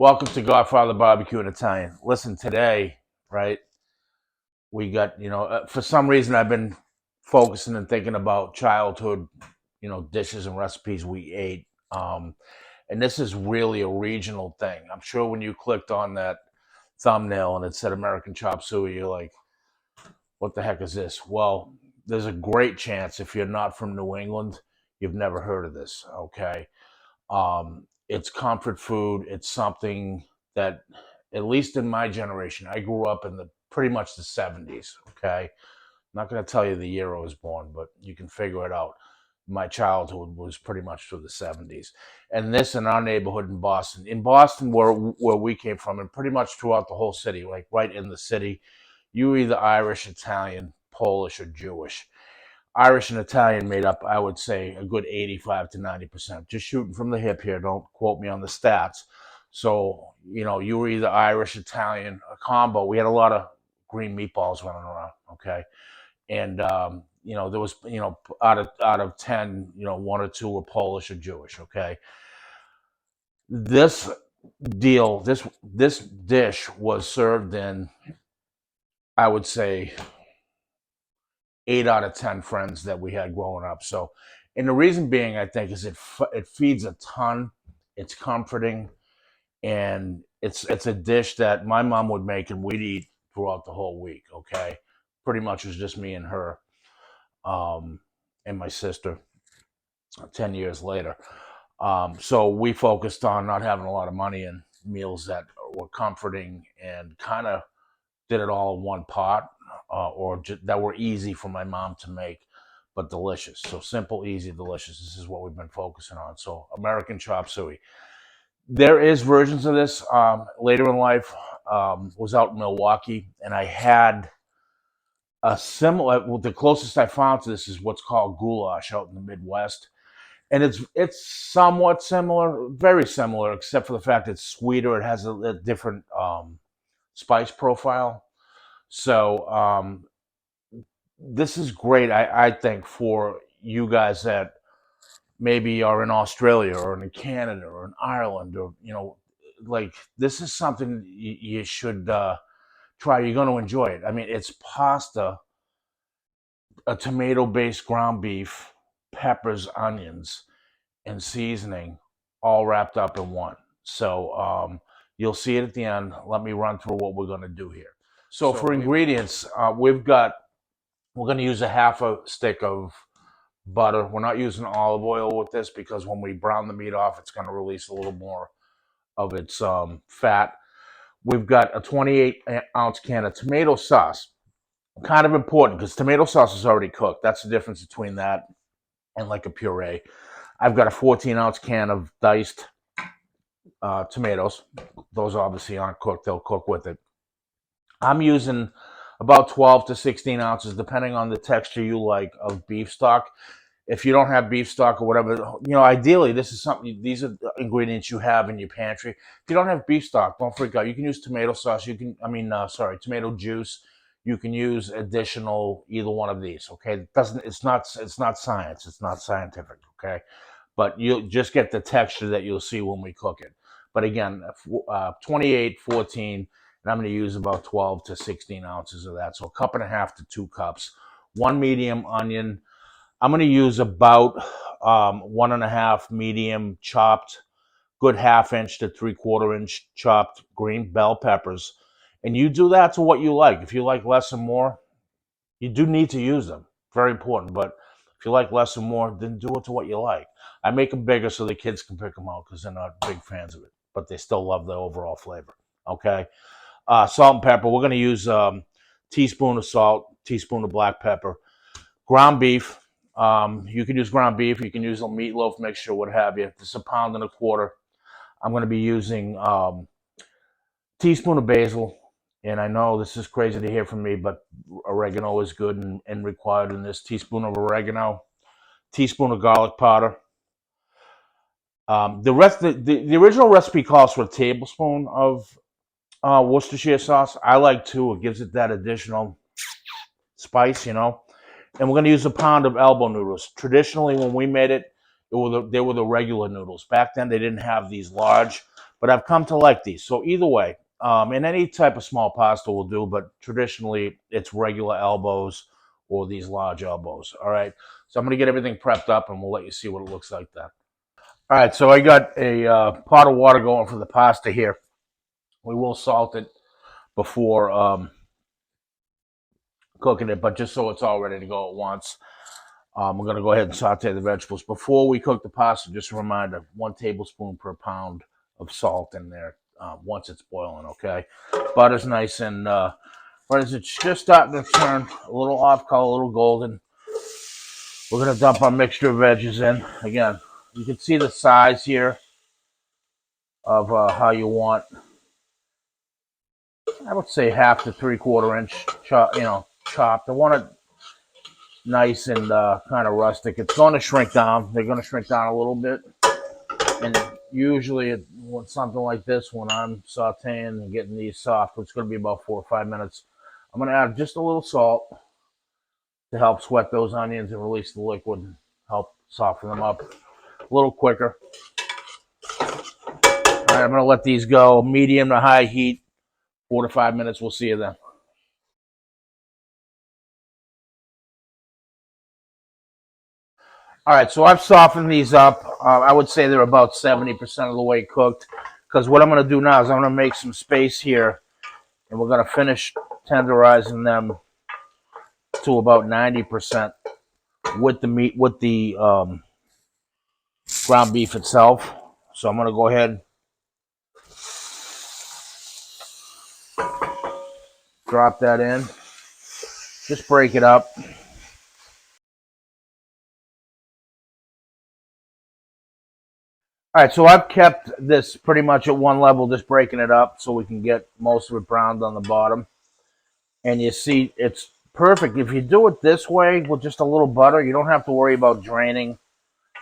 Welcome to Godfather Barbecue and Italian. Listen, today, right, we got, for some reason I've been focusing and thinking about childhood, dishes and recipes we ate. And this is really a regional thing. I'm sure when you clicked on that thumbnail and it said American Chop Suey, you're like, what the heck is this? Well, there's a great chance if you're not from New England, you've never heard of this, okay? It's comfort food. It's something that, at least in my generation, I grew up in the pretty much the 70s. Okay, I'm not going to tell you the year I was born, but you can figure it out. My childhood was pretty much through the 70s, and this in our neighborhood in Boston, where we came from, and pretty much throughout the whole city, like right in the city, you were either Irish, Italian, Polish, or Jewish. Irish and Italian made up, I would say, a good 85 to 90%. Just shooting from the hip here. Don't quote me on the stats. So, you were either Irish, Italian, a combo. We had a lot of green meatballs running around, okay? And, there was, out of 10, one or two were Polish or Jewish, okay? This this dish was served in, I would say, 8 out of 10 friends that we had growing up. So, and the reason being, I think, is it feeds a ton. It's comforting, and it's a dish that my mom would make and we'd eat throughout the whole week. Okay, pretty much it was just me and her, um, and my sister. 10 years later, so we focused on not having a lot of money and meals that were comforting and kind of did it all in one pot, that were easy for my mom to make, but delicious. So simple, easy, delicious. This is what we've been focusing on. So American chop suey. There is versions of this later in life. Was out in Milwaukee, and I had a similar. Well, the closest I found to this is what's called goulash out in the Midwest, and it's somewhat similar, very similar, except for the fact it's sweeter. It has a different spice profile. So this is great, I think, for you guys that maybe are in Australia or in Canada or in Ireland, or like, this is something you should try. You're going to enjoy it. I mean, it's pasta, a tomato-based ground beef, peppers, onions, and seasoning, all wrapped up in one. So you'll see it at the end. Let me run through what we're going to do here. So for ingredients, we're going to use a half a stick of butter. We're not using olive oil with this because when we brown the meat off, it's going to release a little more of its fat. We've got a 28-ounce can of tomato sauce. Kind of important because tomato sauce is already cooked. That's the difference between that and like a puree. I've got a 14-ounce can of diced tomatoes. Those obviously aren't cooked. They'll cook with it. I'm using about 12 to 16 ounces, depending on the texture you like, of beef stock. If you don't have beef stock or whatever, ideally, these are ingredients you have in your pantry. If you don't have beef stock, don't freak out. You can use tomato sauce. Tomato juice. You can use additional either one of these. Okay, it's not science. It's not scientific. Okay, but you'll just get the texture that you'll see when we cook it. But again, 28, 14, and I'm going to use about 12 to 16 ounces of that. So a cup and a half to 2 cups. One medium onion. I'm going to use about 1.5 medium chopped, good half-inch to 3/4 inch chopped green bell peppers. And you do that to what you like. If you like less or more, you do need to use them. Very important. But if you like less or more, then do it to what you like. I make them bigger so the kids can pick them out because they're not big fans of it, but they still love the overall flavor. Okay. Salt and pepper. We're going to use teaspoon of salt, teaspoon of black pepper. Ground beef. You can use ground beef. You can use a meatloaf mixture, what have you. It's 1.25 pounds. I'm going to be using teaspoon of basil. And I know this is crazy to hear from me, but oregano is good and required in this. Teaspoon of oregano, teaspoon of garlic powder. The original recipe calls for a tablespoon of Worcestershire sauce. I like 2. It gives it that additional spice. And we're going to use a pound of elbow noodles. Traditionally, when we made it, they were the regular noodles. Back then, they didn't have these large But I've come to like these. So either way, and any type of small pasta will do, but traditionally it's regular elbows or these large elbows. All right. So I'm going to get everything prepped up and we'll let you see what it looks like then. All right. So I got a pot of water going for the pasta here. We will salt it before cooking it, but just so it's all ready to go at once. We're going to go ahead and saute the vegetables. Before we cook the pasta, just a reminder, 1 tablespoon per pound of salt in there once it's boiling, okay? Butter's nice and, right as it's just starting to turn a little off color, a little golden, we're going to dump our mixture of veggies in. Again, you can see the size here of how you want, I would say 1/2 to 3/4 inch chopped. I want it nice and kind of rustic. It's going to shrink down. They're going to shrink down a little bit. And usually with something like this, when I'm sauteing and getting these soft, it's going to be about 4 or 5 minutes. I'm going to add just a little salt to help sweat those onions and release the liquid and help soften them up a little quicker. All right, I'm going to let these go medium to high heat, 4 to 5 minutes. We'll see you then. All right, so I've softened these up. I would say they're about 70% of the way cooked, because what I'm going to do now is I'm going to make some space here, and we're going to finish tenderizing them to about 90% with the meat, with the ground beef itself. So I'm going to go ahead, drop that in, just break it up. All right, so I've kept this pretty much at one level, just breaking it up so we can get most of it browned on the bottom. And you see, it's perfect. If you do it this way with just a little butter, you don't have to worry about draining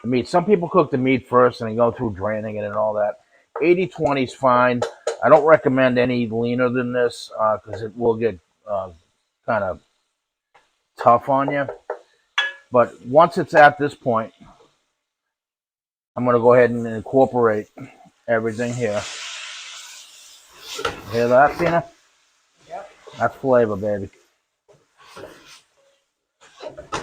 the meat. Some people cook the meat first and they go through draining it and all that. 80-20 is fine. I don't recommend any leaner than this because it will get kind of tough on you. But once it's at this point, I'm going to go ahead and incorporate everything here. Hear that, Tina? Yep. That's flavor, baby.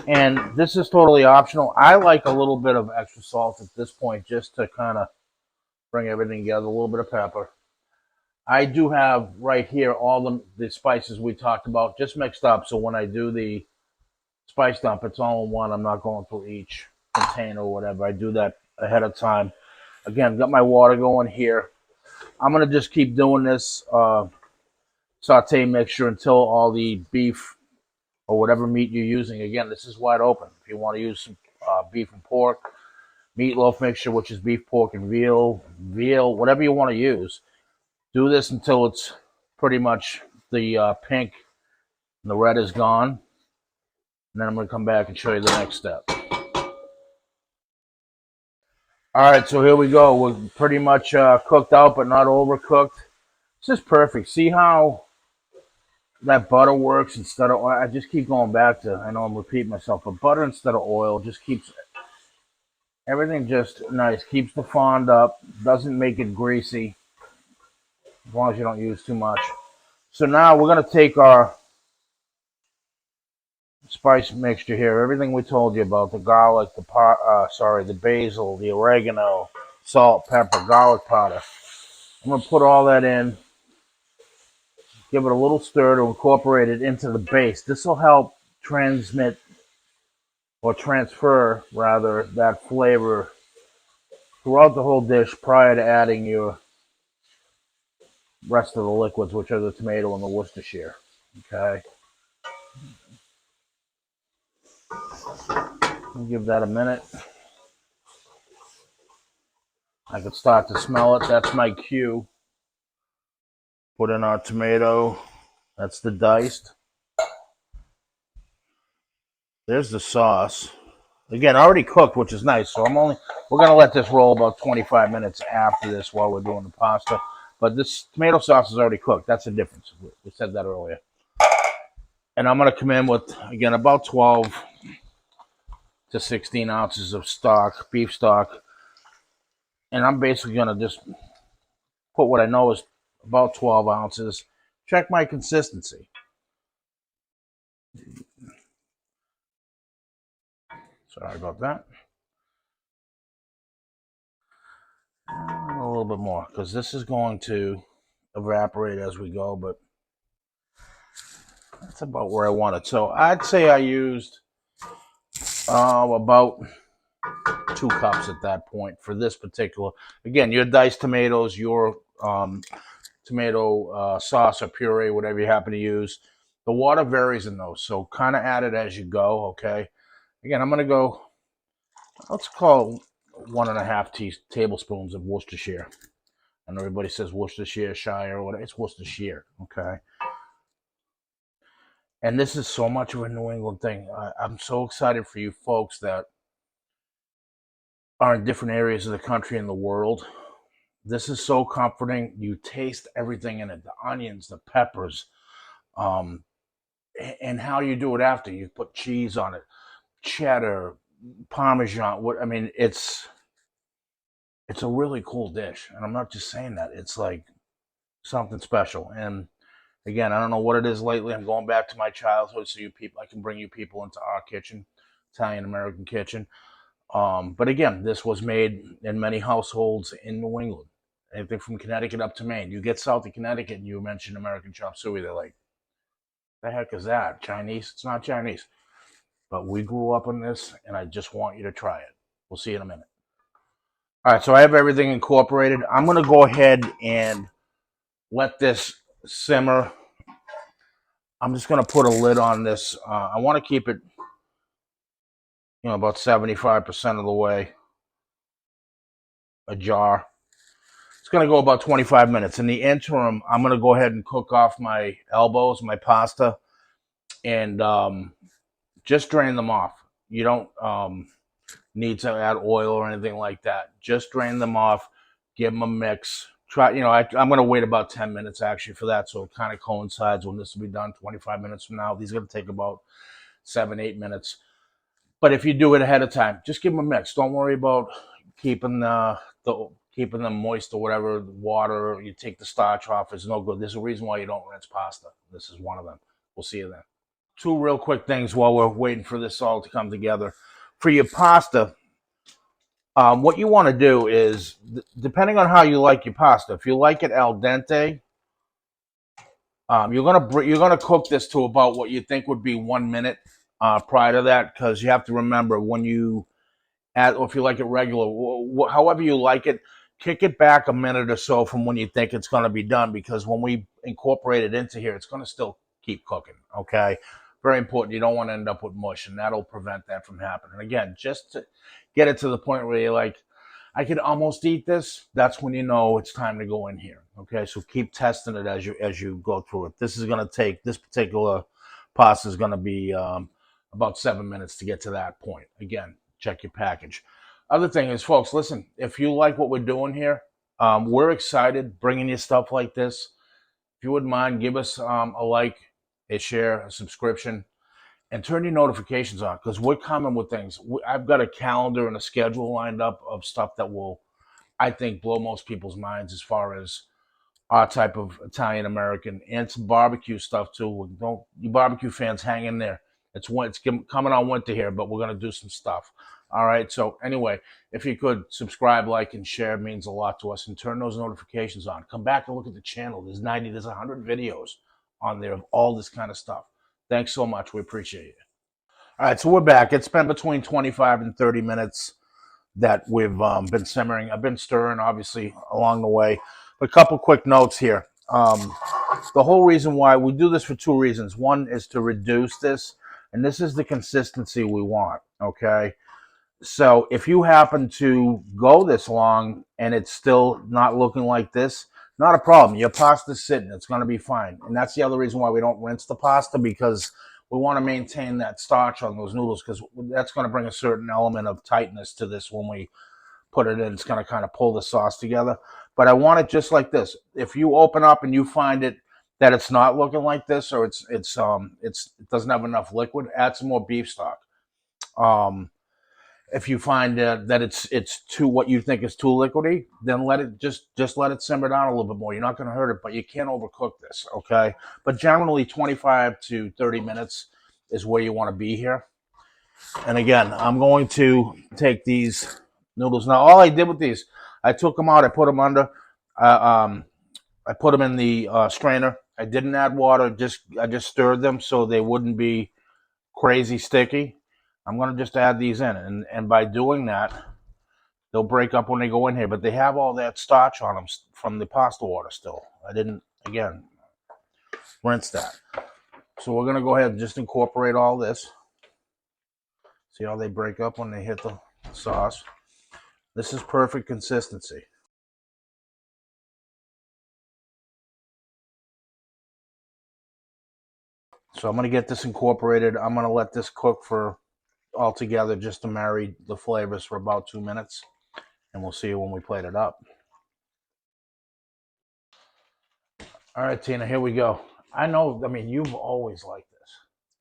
And this is totally optional. I like a little bit of extra salt at this point just to kind of bring everything together, a little bit of pepper. I do have right here all the spices we talked about just mixed up. So when I do the spice dump, it's all in one. I'm not going through each container or whatever. I do that ahead of time. Again, got my water going here. I'm going to just keep doing this saute mixture until all the beef or whatever meat you're using. Again, this is wide open. If you want to use some beef and pork, meatloaf mixture, which is beef, pork, and veal, whatever you want to use. Do this until it's pretty much the pink and the red is gone. And then I'm going to come back and show you the next step. All right, so here we go. We're pretty much cooked out, but not overcooked. This is perfect. See how that butter works instead of oil? I just keep going back to, I know I'm repeating myself, but butter instead of oil just keeps everything just nice. Keeps the fond up. Doesn't make it greasy. As long as you don't use too much. So now we're going to take our spice mixture here. Everything we told you about, the garlic, the basil, the oregano, salt, pepper, garlic powder. I'm going to put all that in. Give it a little stir to incorporate it into the base. This will help transmit or transfer, rather, that flavor throughout the whole dish prior to adding your rest of the liquids, which are the tomato and the Worcestershire. Okay. I'll give that a minute. I can start to smell it. That's my cue. Put in our tomato. That's the diced. There's the sauce. Again, already cooked, which is nice. So we're going to let this roll about 25 minutes after this while we're doing the pasta. But this tomato sauce is already cooked. That's the difference. We said that earlier. And I'm going to come in with, again, about 12 to 16 ounces of stock, beef stock. And I'm basically going to just put what I know is about 12 ounces. Check my consistency. Sorry about that. A little bit more because this is going to evaporate as we go, but that's about where I want it. So I'd say I used about 2 cups at that point for this particular. Again, your diced tomatoes, your tomato sauce or puree, whatever you happen to use. The water varies in those, so kind of add it as you go. Okay. Again, I'm gonna go. Let's call 1.5 tablespoons of Worcestershire. And everybody says Worcestershire or whatever. It's Worcestershire. Okay. And this is so much of a New England thing. I'm so excited for you folks that are in different areas of the country and the world. This is so comforting. You taste everything in it, the onions, the peppers, um, and how you do it after. You put cheese on it, cheddar, Parmesan. What I mean, it's a really cool dish, and I'm not just saying that. It's like something special. And again, I don't know what it is lately. I'm going back to my childhood, so you people, I can bring you people into our kitchen, Italian American kitchen. But again, this was made in many households in New England. Anything from Connecticut up to Maine. You get south of Connecticut and you mention American chop suey, they're like, the heck is that? Chinese? It's not Chinese. But we grew up on this, and I just want you to try it. We'll see you in a minute. All right, so I have everything incorporated. I'm going to go ahead and let this simmer. I'm just going to put a lid on this. I want to keep it, about 75% of the way ajar. It's going to go about 25 minutes. In the interim, I'm going to go ahead and cook off my elbows, my pasta, and just drain them off. You don't need to add oil or anything like that. Just drain them off, give them a mix. Try, I'm going to wait about 10 minutes actually for that, so it kind of coincides when this will be done 25 minutes from now. These are going to take about 7-8 minutes. But if you do it ahead of time, just give them a mix. Don't worry about keeping keeping them moist or whatever. The water, you take the starch off, it's no good. There's a reason why you don't rinse pasta. This is one of them. We'll see you then. Two real quick things while we're waiting for this all to come together. For your pasta, what you want to do is, depending on how you like your pasta, if you like it al dente, you're gonna cook this to about what you think would be 1 minute prior to that, because you have to remember when you add, or if you like it regular, however you like it, kick it back a minute or so from when you think it's going to be done, because when we incorporate it into here, it's going to still keep cooking. Okay, very important. You don't want to end up with mush, and that'll prevent that from happening. Again, just to get it to the point where you're like, I could almost eat this. That's when you know it's time to go in here. Okay, so keep testing it as you go through it. This is going to take, this particular pasta is going to be about 7 minutes to get to that point. Again, check your package. Other thing is, folks, listen, if you like what we're doing here, we're excited bringing you stuff like this. If you wouldn't mind, give us a like, a share, a subscription, and turn your notifications on, because we're coming with things. I've got a calendar and a schedule lined up of stuff that will, I think, blow most people's minds as far as our type of Italian American, and some barbecue stuff too. Don't you barbecue fans, hang in there. It's coming on winter here, but we're gonna do some stuff. All right. So anyway, if you could subscribe, like, and share, it means a lot to us, and turn those notifications on. Come back and look at the channel. There's 100 videos on there of all this kind of stuff. Thanks so much. We appreciate it. All right, so we're back. It's been between 25 and 30 minutes that we've been simmering. I've been stirring, obviously, along the way. But a couple quick notes here. The whole reason why we do this for two reasons. One is to reduce this, and this is the consistency we want, okay? So if you happen to go this long and it's still not looking like this, not a problem. Your pasta's sitting. It's going to be fine. And that's the other reason why we don't rinse the pasta, because we want to maintain that starch on those noodles, because that's going to bring a certain element of tightness to this when we put it in. It's going to kind of pull the sauce together. But I want it just like this. If you open up and you find it that it's not looking like this, or it doesn't have enough liquid, add some more beef stock. If you find that it's too what you think is too liquidy, then let it just let it simmer down a little bit more. You're not going to hurt it, but you can't overcook this, okay? But generally, 25 to 30 minutes is where you want to be here. And again, I'm going to take these noodles. Now, all I did with these, I took them out, I put them under, I put them in the strainer. I didn't add water, I just stirred them so they wouldn't be crazy sticky. I'm going to just add these in. And by doing that, they'll break up when they go in here. But they have all that starch on them from the pasta water still. I didn't, again, rinse that. So we're going to go ahead and just incorporate all this. See how they break up when they hit the sauce? This is perfect consistency. So I'm going to get this incorporated. I'm going to let this cook for all together just to marry the flavors for about 2 minutes. And we'll see you when we plate it up. All right, Tina, here we go. I know, I mean, you've always liked this.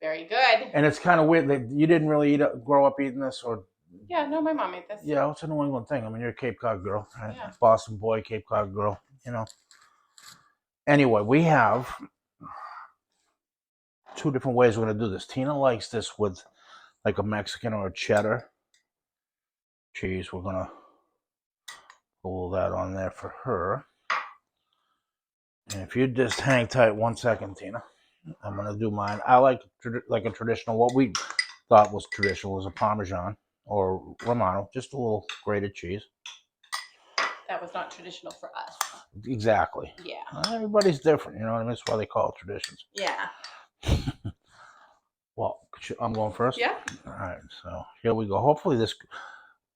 Very good. And it's kind of weird that you didn't really grow up eating this, or? Yeah, no, my mom ate this. Yeah, it's a New England thing. I mean, you're a Cape Cod girl, right? Yeah. Boston boy, Cape Cod girl, you know. Anyway, we have 2 different ways we're going to do this. Tina likes this with like a Mexican or a cheddar cheese. We're going to pull that on there for her. And if you just hang tight 1 second, Tina, I'm going to do mine. I like a traditional, what we thought was traditional was a Parmesan or Romano, just a little grated cheese. That was not traditional for us. Exactly. Yeah. Everybody's different, you know what I mean? That's why they call it traditions. Yeah. Well, I'm going first? Yeah. All right, so here we go. Hopefully this,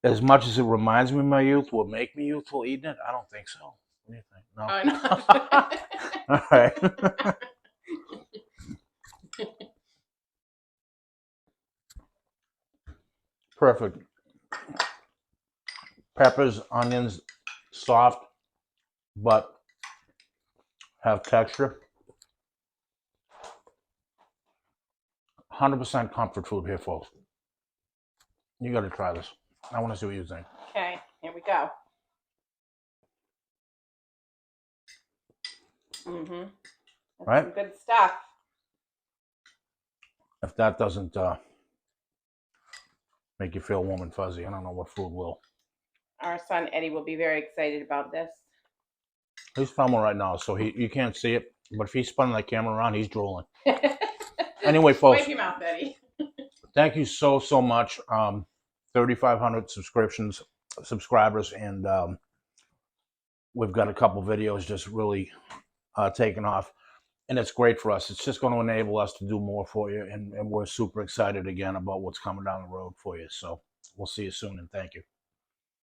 as much as it reminds me of my youth, will make me youthful eating it. I don't think so. What do you think? No. Oh, no. All right. Perfect. Peppers, onions, soft, but have texture. 100% comfort food here, folks. You got to try this. I want to see what you think. Okay, here we go. Mm-hmm. That's right? Some good stuff. If that doesn't make you feel warm and fuzzy, I don't know what food will. Our son Eddie will be very excited about this. He's filming right now, so you can't see it. But if he's spinning the camera around, he's drooling. Anyway, folks. Wipe your mouth, Eddie. Thank you so much. 3,500 subscribers, and we've got a couple videos just really taking off. And it's great for us. It's just going to enable us to do more for you. And we're super excited again about what's coming down the road for you. So we'll see you soon, and thank you.